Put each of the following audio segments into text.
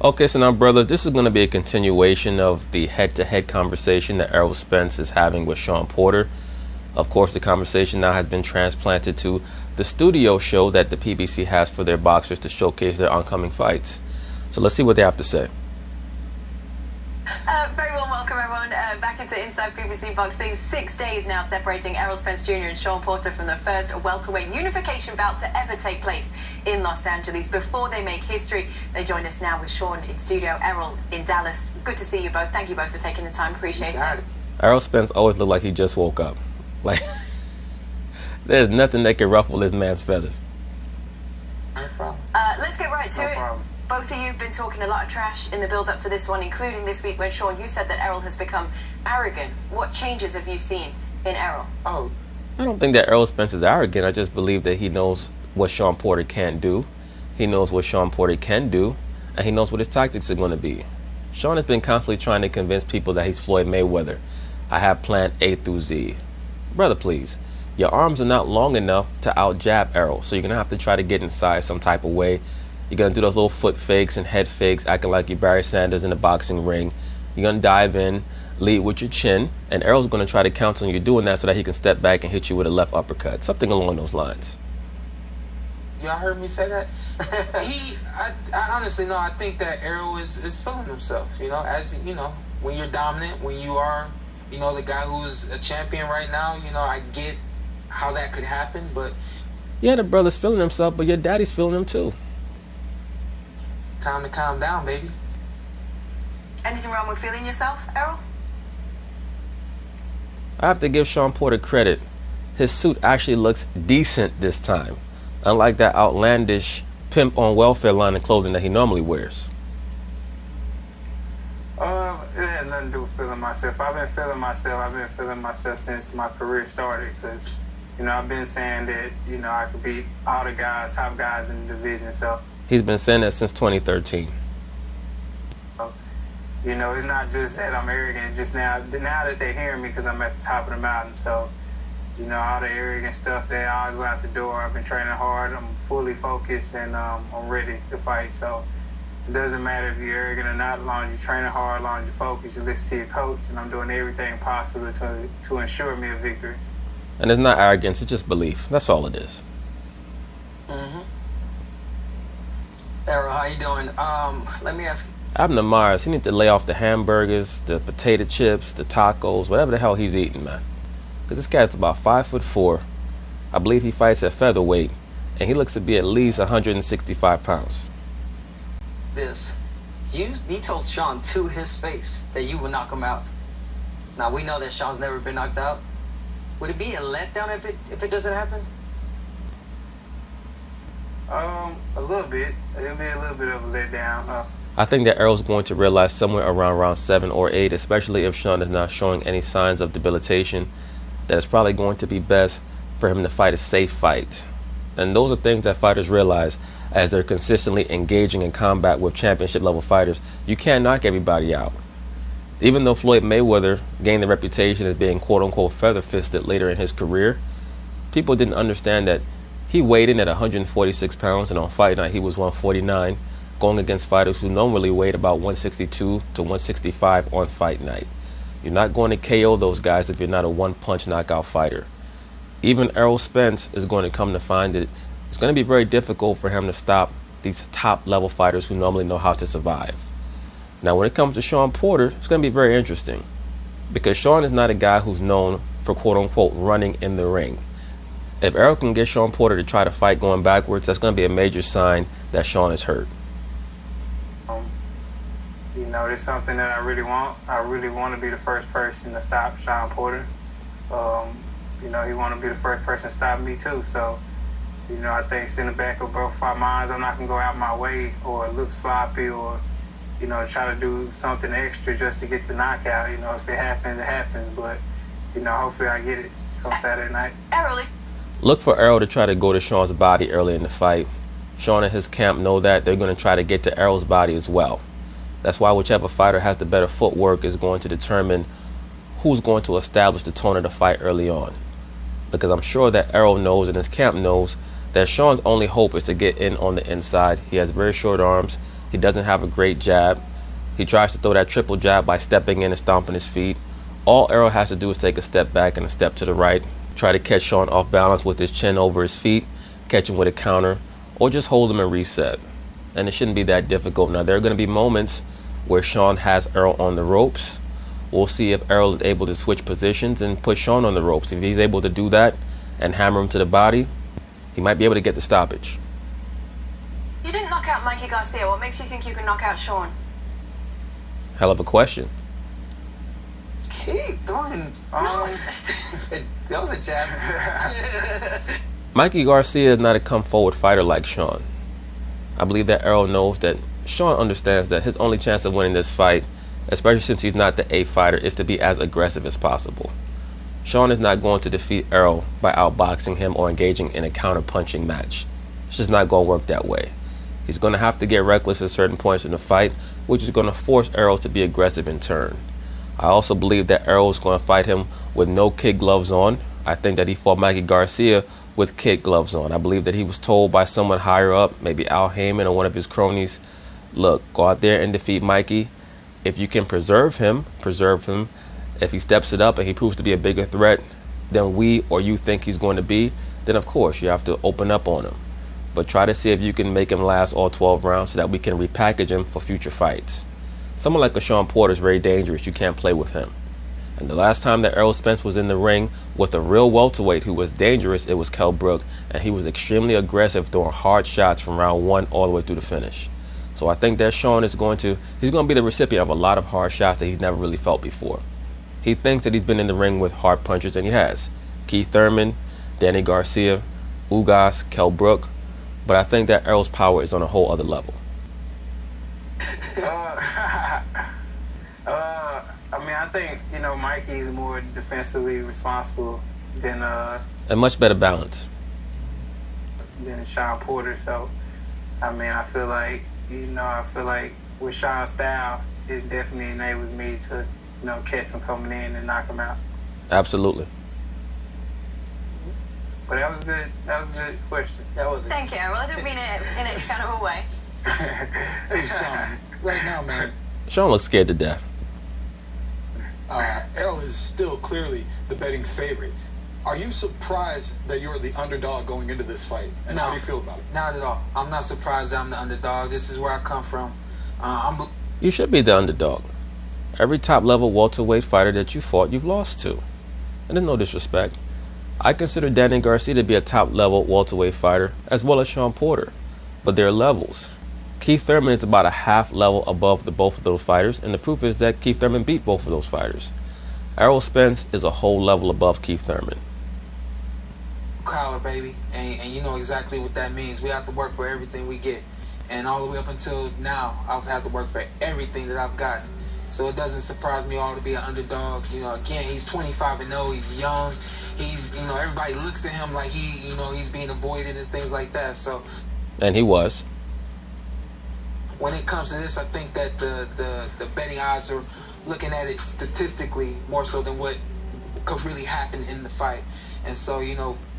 Okay, so now, brothers, this is going to be a continuation of the head-to-head conversation that Errol Spence is having with Shawn Porter. Of course, the conversation now has been transplanted to the studio show that the PBC has for their boxers to showcase their oncoming fights. So let's see what they have to say. Very warm welcome, everyone, back into Inside PBC Boxing. 6 days now separating Errol Spence Jr. and Shawn Porter from the first welterweight unification bout to ever take place in Los Angeles. Before they make history, they join us now with Shawn in studio, Errol in Dallas. Good to see you both. Thank you both for taking the time. Appreciate it. Errol Spence always looked like he just woke up. Like, there's nothing that can ruffle this man's feathers. Let's get right to it. Both of you have been talking a lot of trash in the build-up to this one, including this week when, Shawn, you said that Errol has become arrogant. What changes have you seen in Errol? I don't think that Errol Spence is arrogant. I just believe that he knows what Shawn Porter can't do. He knows what Shawn Porter can do, and he knows what his tactics are going to be. Shawn has been constantly trying to convince people that he's Floyd Mayweather. I have plan A through Z. Brother, please. Your arms are not long enough to out-jab Errol, so you're going to have to try to get inside some type of way. You're going to do those little foot fakes and head fakes, acting like you're Barry Sanders in the boxing ring. You're going to dive in, lead with your chin, and Errol's going to try to count on you doing that so that he can step back and hit you with a left uppercut. Something along those lines. Y'all heard me say that? I honestly know, I think that Errol is feeling himself, you know, as, you know, when you're dominant, when you are, you know, the guy who's a champion right now, you know, I get how that could happen, but... Yeah, the brother's feeling himself, but your daddy's feeling him too. Time to calm down, baby. Anything wrong with feeling yourself, Errol? I have to give Shawn Porter credit. His suit actually looks decent this time, unlike that outlandish pimp on welfare line of clothing that he normally wears. It has nothing to do with feeling myself. I've been feeling myself since my career started, because, you know, I've been saying that, you know, I could beat all the guys, top guys in the division, so... He's been saying that since 2013. You know, it's not just that I'm arrogant, just now that they're hearing me because I'm at the top of the mountain. So, you know, all the arrogant stuff that I go out the door, I've been training hard, I'm fully focused, and I'm ready to fight. So it doesn't matter if you're arrogant or not, as long as you're training hard, as long as you're focused, you listen to your coach, and I'm doing everything possible to ensure me a victory. And it's not arrogance, it's just belief. That's all it is. Mm-hmm. Errol, how you doing? Let me ask you. Abner Myers, he needs to lay off the hamburgers, the potato chips, the tacos, whatever the hell he's eating, man. Because this guy's about 5'4". I believe he fights at featherweight, and he looks to be at least 165 pounds. He told Shawn to his face that you would knock him out. Now, we know that Shawn's never been knocked out. Would it be a letdown if it doesn't happen? A little bit. It'll be a little bit of a letdown. I think that Errol's going to realize somewhere around round 7 or 8, especially if Shawn is not showing any signs of debilitation, that it's probably going to be best for him to fight a safe fight. And those are things that fighters realize as they're consistently engaging in combat with championship level fighters. You can't knock everybody out. Even though Floyd Mayweather gained the reputation as being quote-unquote feather-fisted later in his career, people didn't understand that he weighed in at 146 pounds, and on fight night he was 149, going against fighters who normally weighed about 162 to 165 on fight night. You're not going to KO those guys if you're not a one-punch knockout fighter. Even Errol Spence is going to come to find that it's going to be very difficult for him to stop these top-level fighters who normally know how to survive. Now, when it comes to Shawn Porter, it's going to be very interesting, because Shawn is not a guy who's known for quote-unquote running in the ring. If Errol can get Shawn Porter to try to fight going backwards, that's going to be a major sign that Shawn is hurt. You know, it's something that I really want. I really want to be the first person to stop Shawn Porter. You know, he want to be the first person to stop me too. So, you know, I think it's in the back of both our minds. I'm not going to go out my way or look sloppy or, you know, try to do something extra just to get the knockout. You know, if it happens, it happens. But, you know, hopefully I get it come Saturday night. Errol. Look for Errol to try to go to Shawn's body early in the fight. Shawn and his camp know that they're going to try to get to Errol's body as well. That's why whichever fighter has the better footwork is going to determine who's going to establish the tone of the fight early on. Because I'm sure that Errol knows and his camp knows that Shawn's only hope is to get in on the inside. He has very short arms, He doesn't have a great jab. He tries to throw that triple jab by stepping in and stomping his feet. All Errol has to do is take a step back and a step to the right, try to catch Shawn off balance with his chin over his feet, catch him with a counter, or just hold him and reset. And it shouldn't be that difficult. Now, there are going to be moments where Shawn has Errol on the ropes. We'll see if Errol is able to switch positions and put Shawn on the ropes. If he's able to do that and hammer him to the body, he might be able to get the stoppage. You didn't knock out Mikey Garcia. What makes you think you can knock out Shawn? Hell of a question. Keep throwing. That was a jab. Mikey Garcia is not a come-forward fighter like Shawn. I believe that Errol knows that Shawn understands that his only chance of winning this fight, especially since he's not the A fighter, is to be as aggressive as possible. Shawn is not going to defeat Errol by outboxing him or engaging in a counter-punching match. It's just not going to work that way. He's going to have to get reckless at certain points in the fight, which is going to force Errol to be aggressive in turn. I also believe that Errol is going to fight him with no kid gloves on. I think that he fought Mikey Garcia with kid gloves on. I believe that he was told by someone higher up, maybe Al Heyman or one of his cronies, look, go out there and defeat Mikey. If you can preserve him. If he steps it up and he proves to be a bigger threat than we or you think he's going to be, then of course you have to open up on him. But try to see if you can make him last all 12 rounds so that we can repackage him for future fights. Someone like a Shawn Porter is very dangerous. You can't play with him. And the last time that Errol Spence was in the ring with a real welterweight who was dangerous, it was Kell Brook, and he was extremely aggressive, throwing hard shots from round 1 all the way through the finish. So I think that Shawn is going to be the recipient of a lot of hard shots that he's never really felt before. He thinks that he's been in the ring with hard punchers, and he has. Keith Thurman, Danny Garcia, Ugas, Kell Brook. But I think that Errol's power is on a whole other level. I think, Mikey's more defensively responsible than a much better balance than Shawn Porter. So, I feel like, with Shawn's style, it definitely enables me to, catch him coming in and knock him out. Absolutely. But that was good. That was a good question. Thank you, Errol. I didn't mean it in any kind of a way. Hey, Shawn, right now, man. Shawn looks scared to death. Errol is still clearly the betting favorite. Are you surprised that you're the underdog going into this fight? And No. how do you feel about it? Not at all. I'm not surprised that I'm the underdog. This is where I come from. You should be the underdog. Every top-level welterweight fighter that you fought, you've lost to. And there's no disrespect. I consider Danny Garcia to be a top-level welterweight fighter, as well as Shawn Porter. But there are levels. Keith Thurman is about a half level above both of those fighters, and the proof is that Keith Thurman beat both of those fighters. Errol Spence is a whole level above Keith Thurman. Collar, baby, and you know exactly what that means. We have to work for everything we get, and all the way up until now, I've had to work for everything that I've gotten. So it doesn't surprise me at all to be an underdog. Again, he's 25-0. He's young. He's, everybody looks at him like he's being avoided and things like that. So, And he was. when it comes to this, I think that the betting odds are looking at it statistically more so than what could really happen in the fight. And so,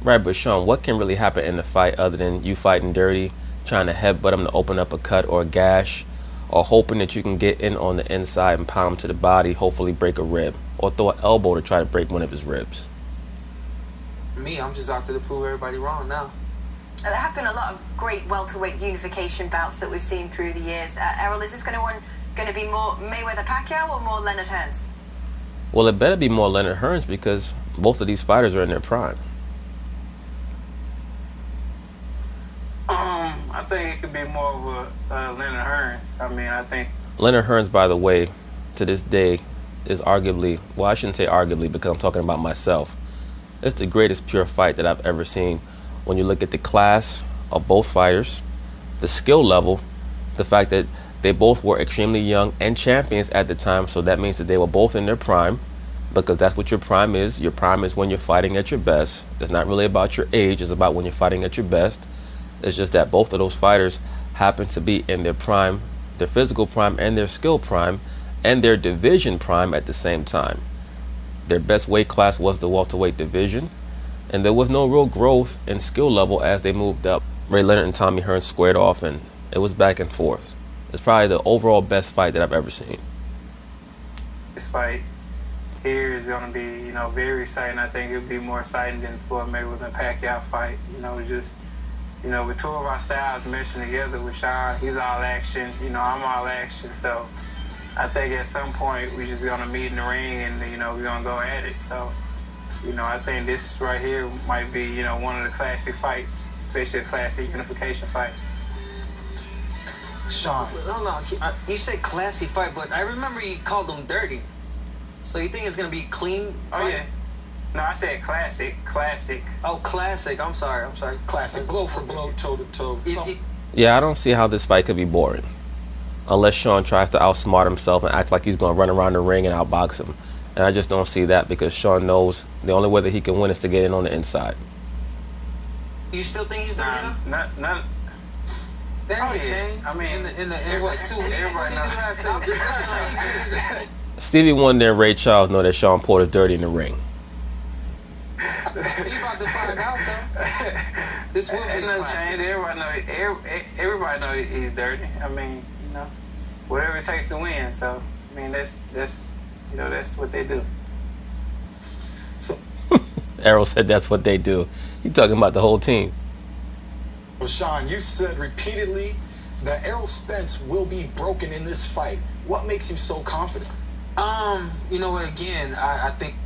Right, but Shawn, what can really happen in the fight other than you fighting dirty, trying to headbutt him to open up a cut or a gash, or hoping that you can get in on the inside and pound him to the body, hopefully break a rib, or throw an elbow to try to break one of his ribs? me, I'm just out there to prove everybody wrong now. There have been a lot of great welterweight unification bouts that we've seen through the years. Errol, is this going to be more Mayweather-Pacquiao or more Leonard Hearns? Well, it better be more Leonard Hearns because both of these fighters are in their prime. I think it could be more of a Leonard Hearns. I think Leonard Hearns, by the way, to this day, is arguably, well, I shouldn't say arguably because I'm talking about myself. It's the greatest pure fight that I've ever seen. When you look at the class of both fighters, the skill level, the fact that they both were extremely young and champions at the time, so that means that they were both in their prime, because that's what your prime is. Your prime is when you're fighting at your best. It's not really about your age, it's about when you're fighting at your best. It's just that both of those fighters happen to be in their prime, their physical prime and their skill prime, and their division prime at the same time. Their best weight class was the welterweight division, and there was no real growth in skill level as they moved up. Ray Leonard and Tommy Hearns squared off, and it was back and forth. It's probably the overall best fight that I've ever seen. This fight here is going to be, very exciting. I think it'll be more exciting than the Floyd Mayweather and Pacquiao fight. Just, with two of our styles meshing together with Shawn, he's all action, I'm all action. So I think at some point we're just going to meet in the ring and, we're going to go at it. So, I think this right here might be, one of the classic fights, especially a classic unification fight. Shawn. Hold on. You said classy fight, but I remember you called him dirty. So you think it's going to be clean fight? Oh, yeah. No, I said classic. Oh, classic. I'm sorry. Classic. Blow for blow, toe to toe. Yeah, I don't see how this fight could be boring. Unless Shawn tries to outsmart himself and act like he's going to run around the ring and outbox him. And I just don't see that because Shawn knows the only way that he can win is to get in on the inside. You still think he's dirty though? None. That ain't changed. I mean, in what 2 weeks? everybody knows. Stevie Wonder and Ray Charles know that Shawn Porter's dirty in the ring. He about to find out though. This will be It's no change. Everybody know he's dirty. I mean, whatever it takes to win. So I mean, that's what they do. So, Errol said that's what they do. He talking about the whole team. well, Shawn, you said repeatedly that Errol Spence will be broken in this fight. What makes you so confident? You know what? Again, I think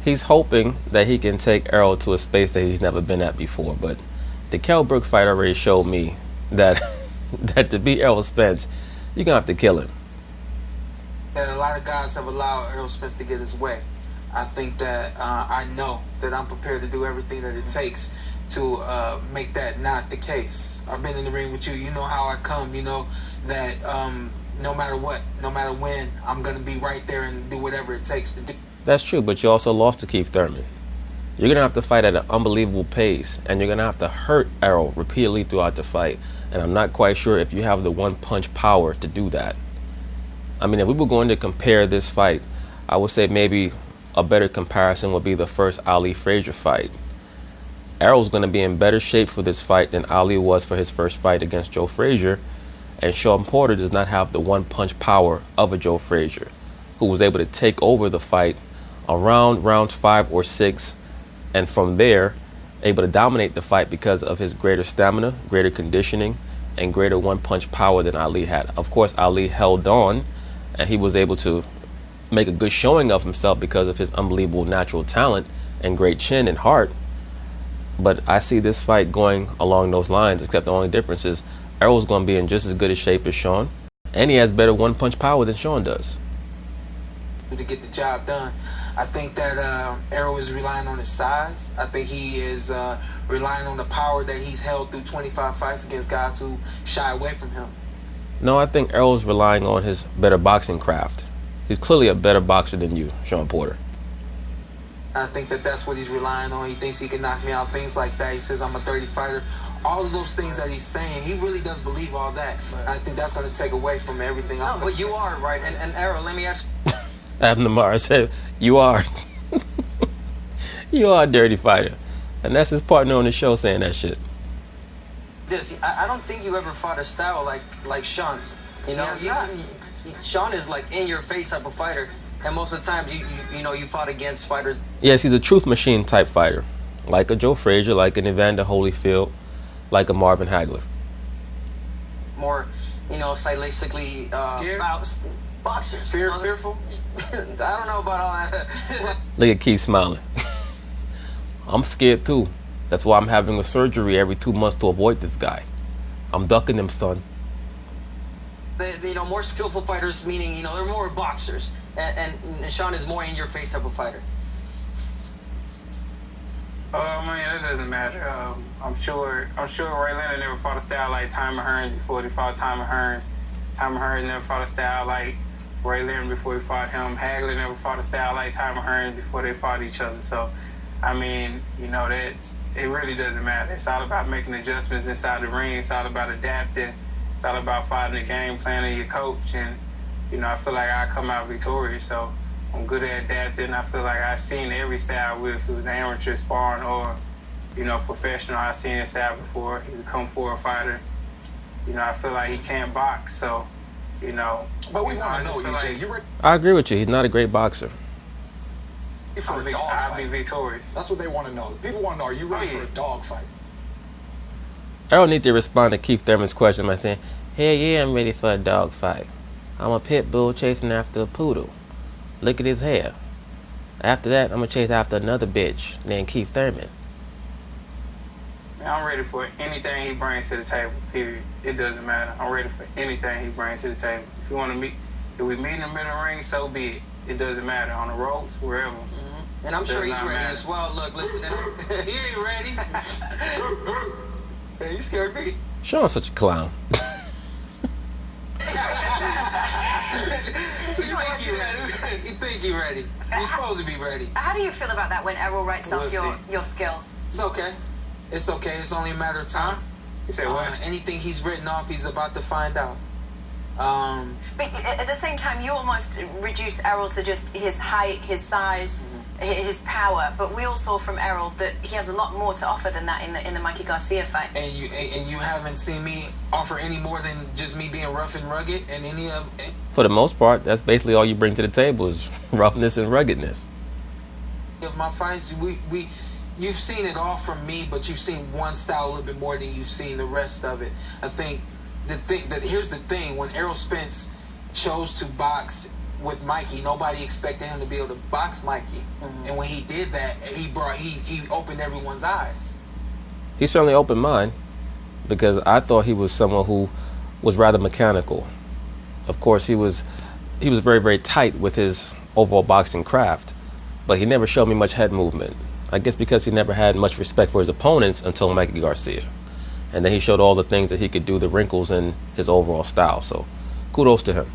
He's hoping that he can take Errol to a space that he's never been at before. But the Kell Brook fight already showed me that that to beat Errol Spence, you're going to have to kill him. that a lot of guys have allowed Errol Spence to get his way. I think that I know that I'm prepared to do everything that it takes to make that not the case. I've been in the ring with you. You know how I come. You know that no matter what, no matter when, I'm going to be right there and do whatever it takes to do. That's true, but you also lost to Keith Thurman. You're going to have to fight at an unbelievable pace, and you're going to have to hurt Errol repeatedly throughout the fight. And I'm not quite sure if you have the one-punch power to do that. I mean, if we were going to compare this fight, I would say maybe a better comparison would be the first Ali-Frazier fight. Errol's going to be in better shape for this fight than Ali was for his first fight against Joe Frazier, and Shawn Porter does not have the one-punch power of a Joe Frazier, who was able to take over the fight around rounds 5 or 6, and from there able to dominate the fight because of his greater stamina, greater conditioning, and greater one-punch power than Ali had. Of course, Ali held on, and he was able to make a good showing of himself because of his unbelievable natural talent and great chin and heart. But I see this fight going along those lines, except the only difference is Errol's going to be in just as good a shape as Shawn, and he has better one-punch power than Shawn does. To get the job done. I think that Errol is relying on his size. I think he is relying on the power that he's held through 25 fights against guys who shy away from him. No, I think Errol's relying on his better boxing craft. He's clearly a better boxer than you, Shawn Porter. I think that that's what he's relying on. He thinks he can knock me out, things like that. He says I'm a 30 fighter. All of those things that he's saying, he really does believe all that. Right. I think that's going to take away from everything. No, but you are right. And Errol, let me ask. Abnamar said, you are a dirty fighter. And that's his partner on the show saying that shit. I don't think you ever fought a style like Shawn's. You know, Shawn is like in your face type of fighter, and most of the time you fought against fighters. Yes, he's a truth machine type fighter, like a Joe Frazier, like an Evander Holyfield, like a Marvin Hagler. More, stylistically boxers. Fearful? I don't know about all that. Look at Keith smiling. I'm scared too. That's why I'm having a surgery every 2 months to avoid this guy. I'm ducking him, son. More skillful fighters, meaning, they're more boxers. And Shawn is more in-your-face type of fighter. Man, it doesn't matter. I'm sure Ray Leonard never fought a style like Timer Hearns before he fought Timer Hearns. Timer Hearns never fought a style like Ray Leonard before he fought him. Hagler never fought a style like Timer Hearns before they fought each other. So, I mean, it really doesn't matter. It's all about making adjustments inside the ring. It's all about adapting. It's all about fighting the game plan of your coach. And, I feel like I come out victorious. So I'm good at adapting. I feel like I've seen every style, if it was amateur sparring or, professional. I've seen his style before. He's a come-forward fighter. I feel like he can't box. So, you know. But we want to know, EJ. Like, I agree with you. He's not a great boxer. For a dog I'll fight. be victorious. That's what they want to know. People want to know, are you ready for a dog fight? Errol need to respond to Keith Thurman's question by saying, hell yeah, I'm ready for a dog fight. I'm a pit bull chasing after a poodle. Look at his hair. After that, I'm going to chase after another bitch named Keith Thurman. Man, I'm ready for anything he brings to the table, period. It doesn't matter. I'm ready for anything he brings to the table. If you want to meet, if we meet in the middle ring, so be it. It doesn't matter. On the ropes, wherever. Mm-hmm. And I'm sure he's ready as well. Look, listen. He ain't ready. Hey, you scared me. Shawn's such a clown. You think you're ready. You're supposed to be ready. How do you feel about that when Errol writes off your skills? It's okay. It's okay. It's only a matter of time. You say what? Anything he's written off, he's about to find out. But at the same time, you almost reduce Errol to just his height, his size, his power. But we all saw from Errol that he has a lot more to offer than that in the Mikey Garcia fight. And you haven't seen me offer any more than just me being rough and rugged and any of. For the most part, that's basically all you bring to the table is roughness and ruggedness. Of my fights, you've seen it all from me, but you've seen one style a little bit more than you've seen the rest of it. I think here's the thing: when Errol Spence chose to box with Mikey, nobody expected him to be able to box Mikey, and when he did that, he opened everyone's eyes. He certainly opened mine, because I thought he was someone who was rather mechanical. Of course, he was very, very tight with his overall boxing craft, but he never showed me much head movement. I guess because he never had much respect for his opponents until Mikey Garcia. And then he showed all the things that he could do, the wrinkles in his overall style. So, kudos to him.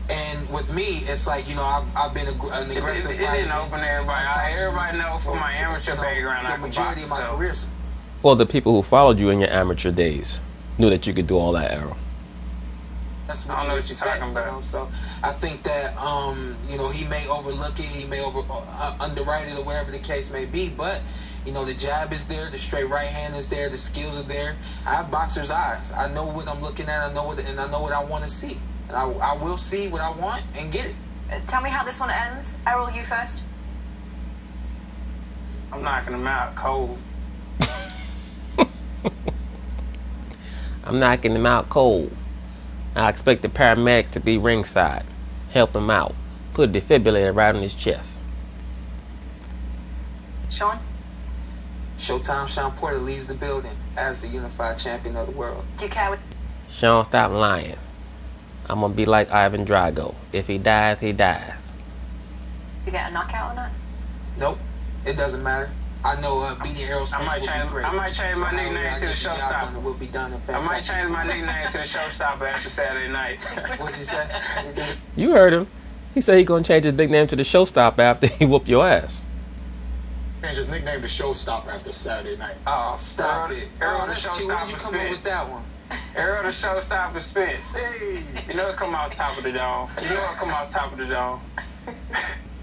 And with me, it's like, I've been an aggressive fighter. It didn't open everybody. Everybody knows from my amateur background, the majority of my career. Well, the people who followed you in your amateur days knew that you could do all that, Errol. That's I don't know what you're talking about. So I think that he may overlook it, he may underwrite it, or whatever the case may be. But the jab is there, the straight right hand is there, the skills are there. I have boxer's eyes. I know what I'm looking at. I know what I want to see, and I will see what I want and get it. Tell me how this one ends. Errol, you first. I'm knocking him out cold. I'm knocking him out cold. I expect the paramedic to be ringside. Help him out. Put a defibrillator right on his chest. Shawn? Showtime Shawn Porter leaves the building as the unified champion of the world. Do you care what? Shawn, stop lying. I'm going to be like Ivan Drago. If he dies, he dies. You get a knockout or not? Nope. It doesn't matter. I know beating Errol Spence will be great. I might change my nickname to the Showstopper. Will be done in I might change my nickname to the Showstopper after Saturday night. What's he say? You heard him. He said he's going to change his nickname to the Showstopper after he whoop your ass. Change his nickname to Showstopper after Saturday night. Oh, stop it. Errol That's cute. Where'd you come up with that one? Errol the Showstopper Spence. Hey. You know it come out top of the dome. You know it come out top of the dome.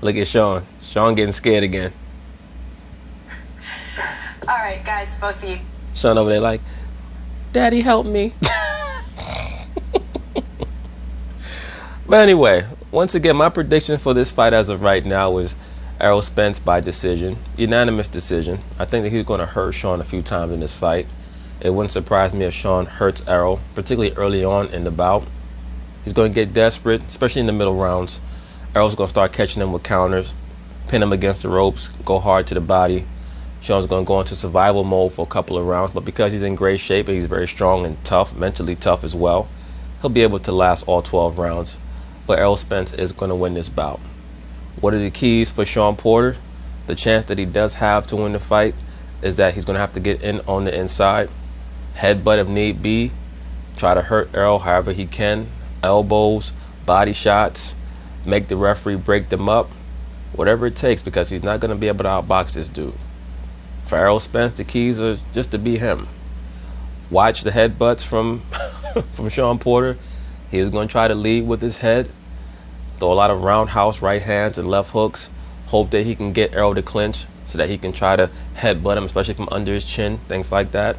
Look at Shawn. Shawn getting scared again. All right, guys, both of you. Shawn over there like, Daddy, help me. But anyway, once again, my prediction for this fight as of right now is Errol Spence by decision, unanimous decision. I think that he's going to hurt Shawn a few times in this fight. It wouldn't surprise me if Shawn hurts Errol, particularly early on in the bout. He's going to get desperate, especially in the middle rounds. Errol's going to start catching him with counters, pin him against the ropes, go hard to the body. Shawn's going to go into survival mode for a couple of rounds, but because he's in great shape and he's very strong and tough, mentally tough as well, he'll be able to last all 12 rounds. But Errol Spence is going to win this bout. What are the keys for Shawn Porter? The chance that he does have to win the fight is that he's going to have to get in on the inside, headbutt if need be, try to hurt Errol however he can, elbows, body shots, make the referee break them up, whatever it takes, because he's not going to be able to outbox this dude. For Errol Spence, the keys are just to be him. Watch the headbutts from Shawn Porter. He is going to try to lead with his head, throw a lot of roundhouse right hands and left hooks, hope that he can get Errol to clinch so that he can try to headbutt him, especially from under his chin, things like that.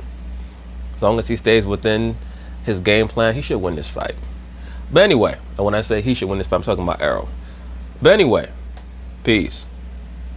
As long as he stays within his game plan, he should win this fight. But anyway, and when I say he should win this fight, I'm talking about Errol. But anyway, peace.